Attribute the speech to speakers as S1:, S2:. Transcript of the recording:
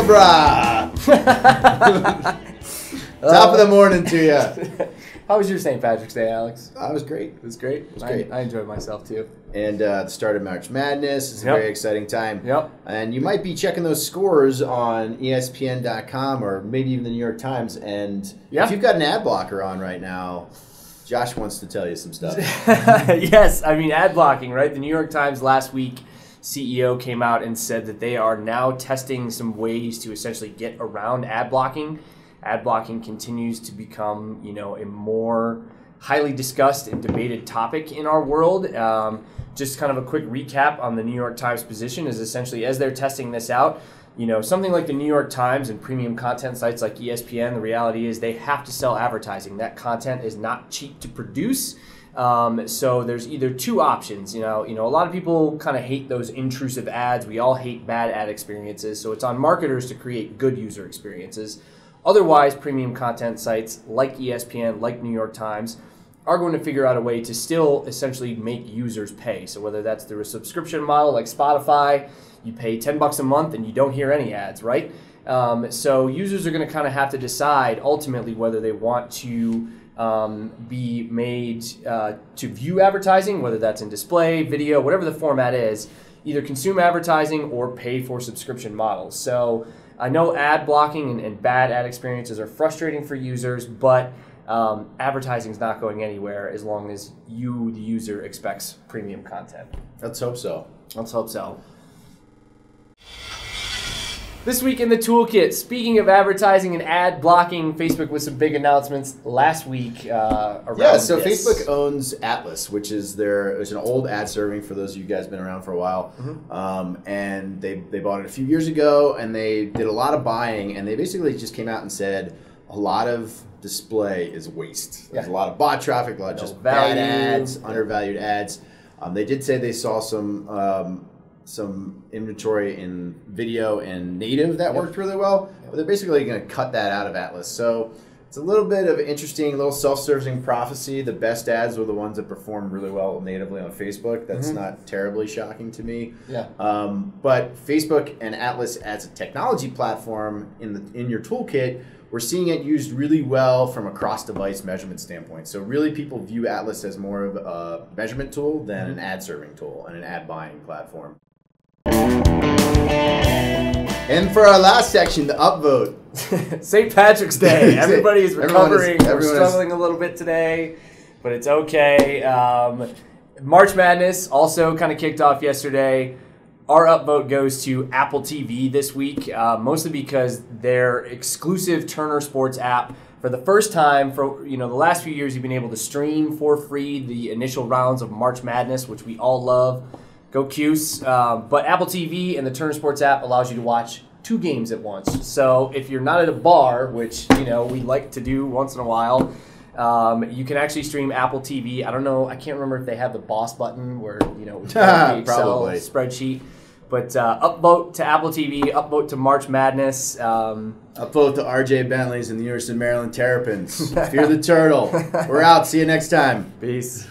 S1: Abracadabra! Top of the morning to you.
S2: How was your St. Patrick's Day, Alex?
S1: It was great.
S2: It was great?
S1: It was great.
S2: I enjoyed myself, too.
S1: And the start of March Madness is a very exciting time.
S2: Yep.
S1: And you might be checking those scores on ESPN.com or maybe even the New York Times. And if you've got an ad blocker on right now, Josh wants to tell you some stuff.
S2: Yes, I mean, ad blocking, right? The New York Times last week, CEO came out and said that they are now testing some ways to essentially get around ad blocking. Ad blocking continues to become, a more highly discussed and debated topic in our world. Just kind of a quick recap on the New York Times position is essentially as they're testing this out, something like the New York Times and premium content sites like ESPN, the reality is they have to sell advertising. That content is not cheap to produce. So there's either two options. A lot of people kind of hate those intrusive ads. We all hate bad ad experiences. So it's on marketers to create good user experiences. Otherwise, premium content sites like ESPN, like New York Times, are going to figure out a way to still essentially make users pay. So whether that's through a subscription model like Spotify, you pay $10 a month and you don't hear any ads, right? So users are going to kind of have to decide ultimately whether they want to be made to view advertising, whether that's in display, video, whatever the format is, either consume advertising or pay for subscription models. So I know ad blocking and bad ad experiences are frustrating for users, but advertising is not going anywhere as long as you, the user, expects premium content.
S1: Let's hope so.
S2: Let's hope so. This week in the toolkit, speaking of advertising and ad blocking, Facebook with some big announcements last week around
S1: so
S2: this.
S1: Facebook owns Atlas, which is it's an old ad serving for those of you guys been around for a while. Mm-hmm. And they bought it a few years ago, and they did a lot of buying, and they basically just came out and said a lot of display is waste. There's a lot of bot traffic, a lot of just bad ads, undervalued ads. They did say they saw some inventory in video and native that worked really well, but they're basically going to cut that out of Atlas. So it's a little bit of an interesting little self-serving prophecy. The best ads were the ones that performed really well natively on Facebook. That's not terribly shocking to me. But Facebook and Atlas as a technology platform in your toolkit, we're seeing it used really well from a cross-device measurement standpoint. So really people view Atlas as more of a measurement tool than an ad-serving tool and an ad-buying platform. And for our last section, the upvote.
S2: St. Patrick's Day. Everybody is recovering. We're struggling a little bit today, but it's okay. March Madness also kind of kicked off yesterday. Our upvote goes to Apple TV this week, mostly because their exclusive Turner Sports app, for the first time for the last few years, you've been able to stream for free the initial rounds of March Madness, which we all love. Go Cuse. But Apple TV and the Turner Sports app allows you to watch 2 games at once. So if you're not at a bar, which we like to do once in a while, you can actually stream Apple TV. I don't know. I can't remember if they have the boss button where the Excel spreadsheet. But upvote to Apple TV, upvote to March Madness.
S1: Upvote to RJ Bentley's and the University of Maryland Terrapins. Fear the Turtle. We're out. See you next time.
S2: Peace.